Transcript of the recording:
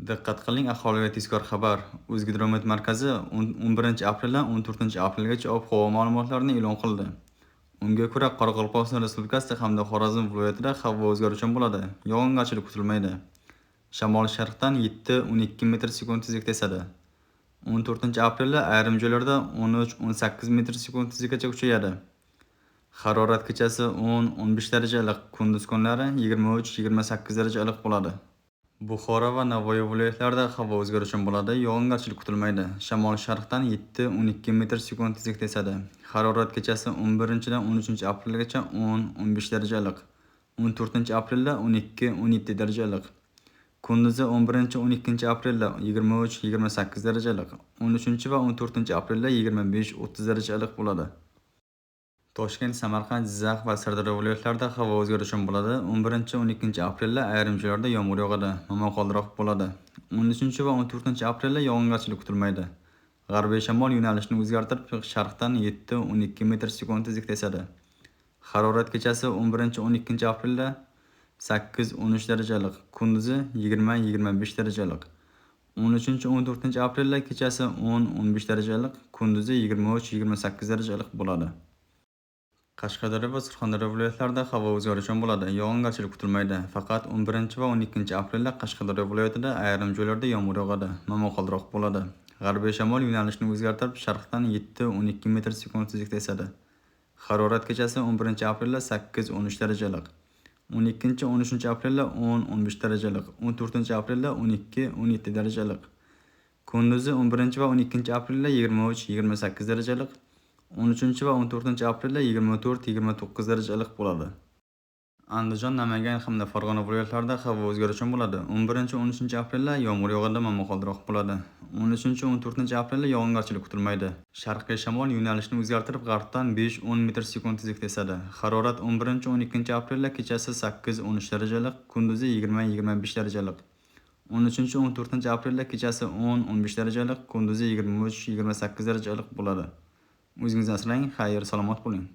Diqqat qiling, aholiga tezkor xabar. O'zgidromet markazi 11 apreldan 14 aprelgacha ob-havo ma'lumotlarini e'lon qildi. Unga ko'ra, Qoraqalpog'iston Respublikasida hamda Xorazm viloyatida havo o'zgaruvchan bo'ladi. Yog'ingarchilik kutilmaydi. Shamol sharqdan 7-12 metr sekund tezlikda esadi. 14 aprelda ayrim joylarda 13-18 metr sekund tezlikgacha kuchayadi. Harorat kechasi 10-15 daraja iliq, kunduz kunlari 23-28 daraja iliq bo'ladi. Buxoro va Navoiy viloyatlarida havo o'zgaruvchan bo'ladi, yog'ingarchilik kutilmaydi. Shamol sharqdan 7-12 metr sekund tezlikda esadi. Harorat kechasi 11-dan 13 aprelgacha 10-15 daraja iliq. 14 aprelda 12-17 daraja iliq. Kunduzi 11-12 aprelda 23-28 daraja iliq. 13 va 14 aprelda 25-30 daraja iliq bo'ladi. Toshkent, Samarqand, Jizzax va Sirdaryo viloyatlarida havo o'zgaruvchan bo'ladi. 11-12 aprelda ayrim joylarda yomg'ir yog'adi, momaqaldiroq bo'ladi. 13 va 14 aprelda yog'ingarchilik kutilmaydi. G'arbiy shamol yo'nalishini o'zgartirib, sharqdan 7-12 metr sekund tezlikda esadi. Harorat kechasi 11-12 aprelda 8-13 daraja iliq, kunduzi 20-25 daraja iliq. 13-14 aprelda kechasi 10-15 daraja iliq, kunduzi 23-28 daraja iliq bo'ladi. Qashqadaryo va Surxondaryo viloyatlarida havo o'zgaruvchan bo'ladi, yog'ingarchilik kutilmaydi. Faqat 11 va 12 aprelda Qashqadaryo viloyatida ayrim joylarda yomg'ir yog'adi, momaqaldiroq bo'ladi. G'arbiy shamol yo'nalishini o'zgartirib, sharqdan 7-12 metr sekund tezlikda esadi. Harorat kechasi 11 aprelda 8-13 daraja iliq. 12-13 aprelda 10-15 daraja iliq. 14 aprelda 12-17 daraja iliq. Kunduzi 11 va 12 aprelda 23-28 daraja iliq. 13 va 14 aprelda 24-29 daraja iliq bo'ladi. Andijon, Namangan hamda Farg'ona viloyatlarida havo o'zgaruvchan bo'ladi. 11-13 aprelda yomg'ir yog'adi, momaqaldiroq bo'ladi. 13-14 aprelda yog'ingarchilik kutilmaydi. Sharqiy shamol yo'nalishini o'zgartirib, g'arbdan 5-10 metr sekund tezlikda esadi. Harorat 11-12 aprelda kechasi 8-13 daraja iliq, kunduzi 20-25 daraja iliq. 13-14 aprelda kechasi 10-15 daraja iliq, kunduzi 23-28 daraja iliq bo'ladi. O'zingizni asrang, xayr, salomat bo'ling.